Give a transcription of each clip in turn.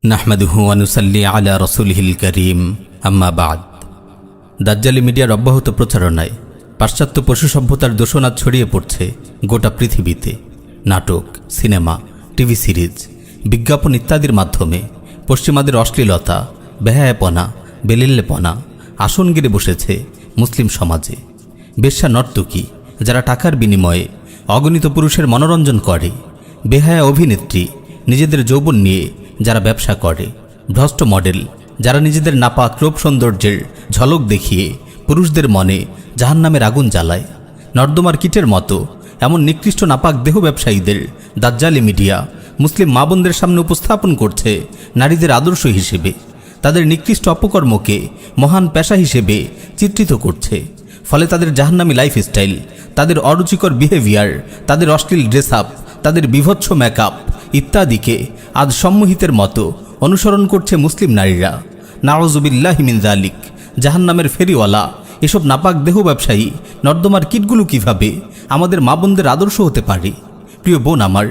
নাহমাদুহু ওয়া নুসাল্লি আলা রাসূলিহিল কারীম আম্মা বা'দ। দাজ্জালি মিডিয়ার অব্যাহত প্রচারণায় পাশ্চাত্য পশু সভ্যতার দোষণাদ ছড়িয়ে পড়ছে গোটা পৃথিবীতে। নাটক, সিনেমা, টিভি সিরিজ, বিজ্ঞাপন ইত্যাদির মাধ্যমে পশ্চিমাদের অশ্লীলতা, বেহায়াপনা, বেলিল্লেপনা আসন গেড়ে বসেছে মুসলিম সমাজে। বেশ্যা নর্তকী যারা টাকার বিনিময়ে অগণিত পুরুষের মনোরঞ্জন করে, বেহায়া অভিনেত্রী নিজেদের যৌবন নিয়ে যারা ব্যবসা করে, ভ্রষ্ট মডেল যারা নিজেদের নাপাক রূপ সৌন্দর্যের ঝলক দেখিয়ে পুরুষদের মনে জাহান্নামের আগুন জ্বালায়, নর্দমার কীটের মতো এমন নিকৃষ্ট নাপাক দেহ ব্যবসায়ীদের দাজ্জালি মিডিয়া মুসলিম মা বোনদের সামনে উপস্থাপন করছে নারীদের আদর্শ হিসেবে। তাদের নিকৃষ্ট অপকর্মকে মহান পেশা হিসেবে চিত্রিত করছে। ফলে তাদের জাহান্নামী লাইফস্টাইল, তাদের অরুচিকর বিহেভিয়ার, তাদের অশ্লীল ড্রেস আপ, তাদের বিভৎস মেকআপ ইত্যাদিকে আজ সম্মোহিতের মতো অনুসরণ করছে মুসলিম নারীরা। নাউযুবিল্লাহি মিন যালিক। জাহান্নামের ফেরিওয়ালা এসব নাপাক দেহ ব্যবসায়ী নর্দমার কীটগুলো কিভাবে আমাদের মা বোনদের আদর্শ হতে পারে? প্রিয় বোন আমার,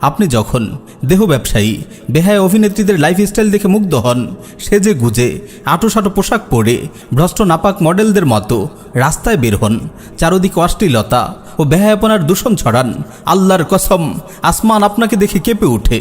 আপনি যখন দেহ ব্যবসায়ী বেহায়া অভিনেত্রীদের লাইফস্টাইল দেখে মুগ্ধ হন, সেজে গুজে আটোসাটো পোশাক পরে ভ্রষ্ট নাপাক মডেলদের মতো রাস্তায় বের হন, চারদিকে অশ্লীলতা ও বেহায়াপনার দূষণ ছড়ান, আল্লাহর কসম আসমান আপনাকে দেখে কেঁপে ওঠে,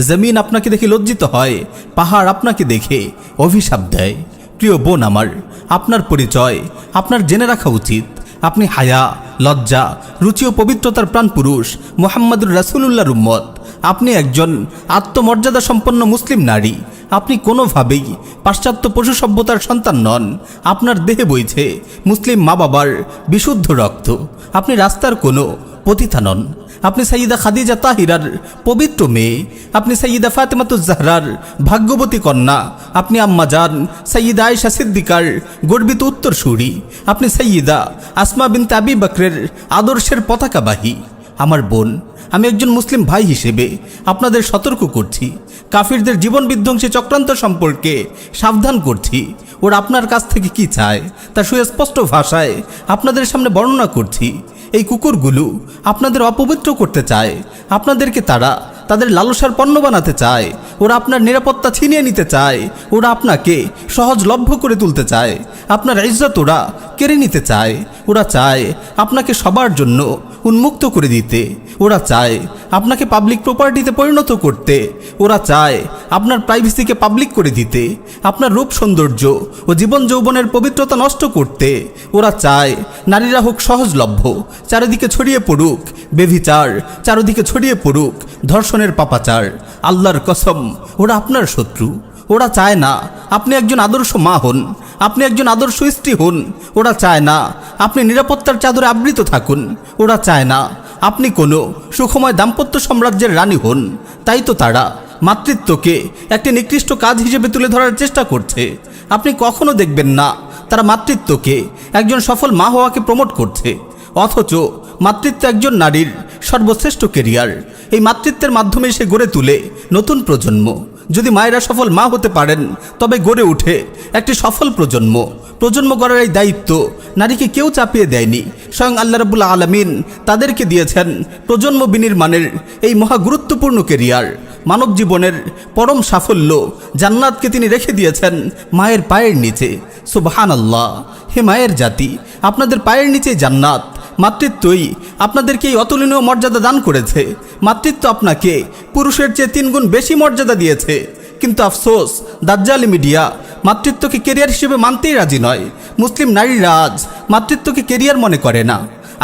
জমিন আপনাকে দেখে লজ্জিত হয়, পাহাড় আপনাকে দেখে অভিশাপ দেয়। প্রিয় বোন আমার, আপনার পরিচয় আপনার জেনে রাখা উচিত। আপনি হায়া, লজ্জা, রুচি ও পবিত্রতার প্রাণ পুরুষ মুহাম্মদুর রাসূলুল্লাহর উম্মত। আপনি একজন আত্মমর্যাদা সম্পন্ন মুসলিম নারী। আপনি কোনোভাবেই পাশ্চাত্য পশু সভ্যতার সন্তান নন। আপনার দেহে বইছে মুসলিম মা বাবার বিশুদ্ধ রক্ত। আপনি রাস্তার কোনো পতিতা নন। আপনি সাইয়্যিদা খাদিজা তাহিরার পবিত্র মেয়ে। আপনি সাইয়্যিদা ফাতেমাতুজ জাহরার ভাগ্যবতী কন্যা। আপনি আম্মাজান সাইয়্যিদা আয়েশা সিদ্দিকার গর্বিত উত্তরসূরি। আপনি সাইয়্যিদা আসমা বিনতে আবি বকরের আদর্শের পতাকাবাহী। আমার বোন, আমি একজন মুসলিম ভাই হিসেবে আপনাদের সতর্ক করছি, কাফিরদের জীবন বিধ্বংসী চক্রান্ত সম্পর্কে সাবধান করছি। ওরা আপনার কাছ থেকে কি চায় তা সুস্পষ্ট ভাষায় আপনাদের সামনে বর্ণনা করছি। এই কুকুরগুলো আপনাদের অপবিত্র করতে চায়। আপনাদেরকে তারা তাদের লালসার পণ্য বানাতে চায়। ওরা আপনার নিরাপত্তা ছিনিয়ে নিতে চায়। ওরা আপনাকে সহজলভ্য করে তুলতে চায়। আপনার ইজ্জত ওরা কেড়ে নিতে চায়। ওরা চায় আপনাকে সবার জন্য উন্মুক্ত করে দিতে। ওরা চায় আপনাকে পাবলিক প্রপার্টিতে পরিণত করতে। ওরা চায় আপনার প্রাইভেসিকে পাবলিক করে দিতে, আপনার রূপ সৌন্দর্য ও জীবন যৌবনের পবিত্রতা নষ্ট করতে। ওরা চায় নারীরা হোক সহজলভ্য, চারিদিকে ছড়িয়ে পড়ুক বেভিচার, চারিদিকে ছড়িয়ে পড়ুক ধর্ষণের পাপাচার। আল্লাহর কসম, ওরা আপনার শত্রু। ওরা চায় না আপনি একজন আদর্শ মা হন, আপনি একজন আদর্শ স্ত্রী হন। ওরা চায় না আপনি নিরাপত্তার চাদরে আবৃত থাকুন। ওরা চায় না আপনি কোনো সুখময় দাম্পত্য সাম্রাজ্যের রানী হন। তাই তো তারা মাতৃত্বকে একটি নিকৃষ্ট কাজ হিসেবে তুলে ধরার চেষ্টা করছে। আপনি কখনো দেখবেন না তারা মাতৃত্বকে একজন সফল মা হওয়াকে প্রমোট করছে, অথচ মাতৃত্ব একজন নারীর সর্বশ্রেষ্ঠ কেরিয়ার। এই মাতৃত্বের মাধ্যমে সে গড়ে তুলে নতুন প্রজন্ম। যদি মায়েরা সফল মা হতে পারেন, তবে গড়ে ওঠে একটি সফল প্রজন্ম। প্রজন্ম গড়ার এই দায়িত্ব নারীকে কেউ চাপিয়ে দেয়নি। স্বয়ং আল্লাহ রাব্বুল আলামিন তাদেরকে দিয়েছেন প্রজন্ম বিনির্মাণের এই মহা গুরুত্বপূর্ণ কেরিয়ার। মানব জীবনের পরম সাফল্য জান্নাতকে তিনি রেখে দিয়েছেন মায়ের পায়ের নিচে। সুবহানাল্লাহ! হে মায়ের জাতি, আপনাদের পায়ের নিচে জান্নাত। মাতৃত্বই আপনাদেরকে এই অতুলনীয় মর্যাদা দান করেছে। মাতৃত্ব আপনাকে পুরুষের চেয়ে 3 গুণ বেশি মর্যাদা দিয়েছে। কিন্তু আফসোস, দাজ্জালি মিডিয়া মাতৃত্বকে কেরিয়ার হিসেবে মানতেই রাজি নয়। মুসলিম নারীরা আজ মাতৃত্বকে কেরিয়ার মনে করে না।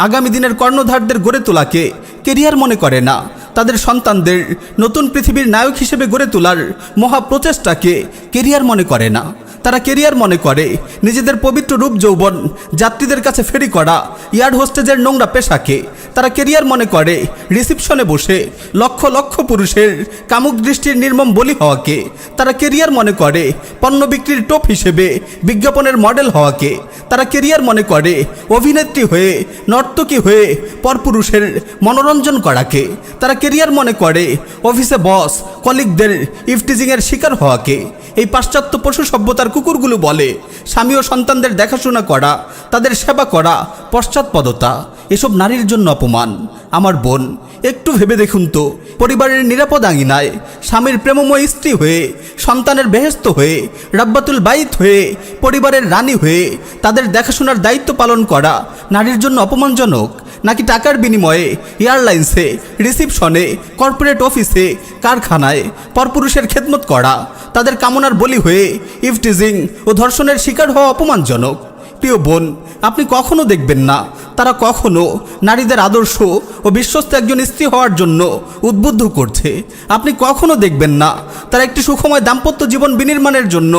আগামী দিনের কর্ণধারদের গড়ে তোলাকে কেরিয়ার মনে করে না। তাদের সন্তানদের নতুন পৃথিবীর নায়ক হিসেবে গড়ে তোলার মহাপ্রচেষ্টাকে কেরিয়ার মনে করে না। তারা কেরিয়ার মনে করে নিজেদের পবিত্র রূপ যৌবন যাত্রীদের কাছে ফেরি করা এয়ার হোস্টেজের নোংরা পেশাকে। তারা কেরিয়ার মনে করে রিসিপশনে বসে লক্ষ লক্ষ পুরুষের কামুক দৃষ্টির নির্মম বলি হওয়াকে। তারা কেরিয়ার মনে করে পণ্য বিক্রির টোপ হিসেবে বিজ্ঞাপনের মডেল হওয়াকে। তারা কেরিয়ার মনে করে অভিনেত্রী হয়ে, নর্তকী হয়ে পরপুরুষের মনোরঞ্জন করাকে। তারা কেরিয়ার মনে করে অফিসে বস কলিগদের ইফটিজিংয়ের শিকার হওয়াকে। এই পাশ্চাত্য পশু সভ্যতার কুকুরগুলো বলে স্বামী ও সন্তানদের দেখাশোনা করা, তাদের সেবা করা পশ্চাৎপদতা। এসব নারীর জন্য অপমান। আমার বোন, একটু ভেবে দেখুন তো, পরিবারের নিরাপদ আঙিনায় স্বামীর প্রেমময় স্ত্রী হয়ে সন্তানের বেহেস্ত হয়ে, রাব্বাতুল বাইত হয়ে, পরিবারের রানী হয়ে তাদের দেখাশোনার দায়িত্ব পালন করা নারীর জন্য অপমানজনক? নাকি টাকার বিনিময়ে এয়ারলাইন্সে, রিসিপশনে, কর্পোরেট অফিসে, কারখানায় পরপুরুষের খেদমত করা তাদের কামনার বলি হয়ে ইফটিজিং ও ধর্ষণের শিকার হওয়া অপমানজনক? প্রিয় বোন, আপনি কখনো দেখবেন না তারা কখনো নারীদের আদর্শ ও বিশ্বস্ত একজন স্ত্রী হওয়ার জন্য উদ্বুদ্ধ করছে। আপনি কখনো দেখবেন না তারা একটি সুখময় দাম্পত্য জীবন বিনির্মাণের জন্য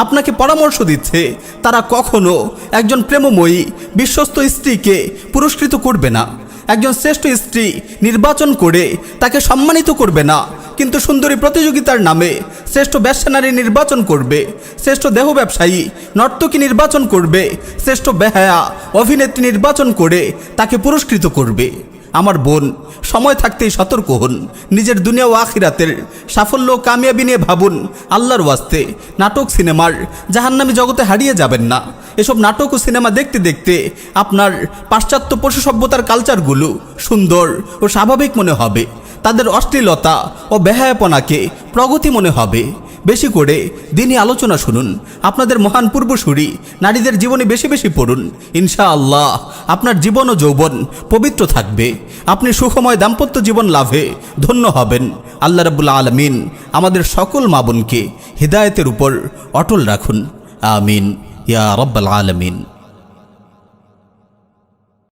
আপনাকে পরামর্শ দিচ্ছে। তারা কখনো একজন প্রেমময়ী বিশ্বস্ত স্ত্রীকে পুরস্কৃত করবে না, একজন শ্রেষ্ঠ স্ত্রী নির্বাচন করে তাকে সম্মানিত করবে না, কিন্তু সুন্দরী প্রতিযোগিতার নামে শ্রেষ্ঠ ব্যবসা নারী নির্বাচন করবে, শ্রেষ্ঠ দেহ ব্যবসায়ী নর্তকী নির্বাচন করবে, শ্রেষ্ঠ বেহায়া অভিনেত্রী নির্বাচন করে তাকে পুরস্কৃত করবে। আমার বোন, সময় থাকতেই সতর্ক হন। নিজের দুনিয়া ও আখিরাতের সাফল্য ও কামিয়াবি নিয়ে ভাবুন। আল্লাহর ওয়াস্তে নাটক সিনেমার জাহান্নামী জগতে হারিয়ে যাবেন না। এসব নাটক ও সিনেমা দেখতে দেখতে আপনার পাশ্চাত্য পশু সভ্যতার কালচারগুলো সুন্দর ও স্বাভাবিক মনে হবে, তাদের অশ্লীলতা ও বেহায়াপনাকে প্রগতি মনে হবে। বেশি করে দিনই আলোচনা শুনুন। আপনাদের মহান পূর্বসূরি নারীদের জীবনে বেশি বেশি পড়ুন। ইনশাআল্লাহ আপনার জীবন ও যৌবন পবিত্র থাকবে। আপনি সুখময় দাম্পত্য জীবন লাভে ধন্য হবেন। আল্লাহ রাব্বুল আলামিন আমাদের সকল মা বোনকে হিদায়াতের উপর অটল রাখুন। আমিন ইয়া রাব্বাল আলামিন।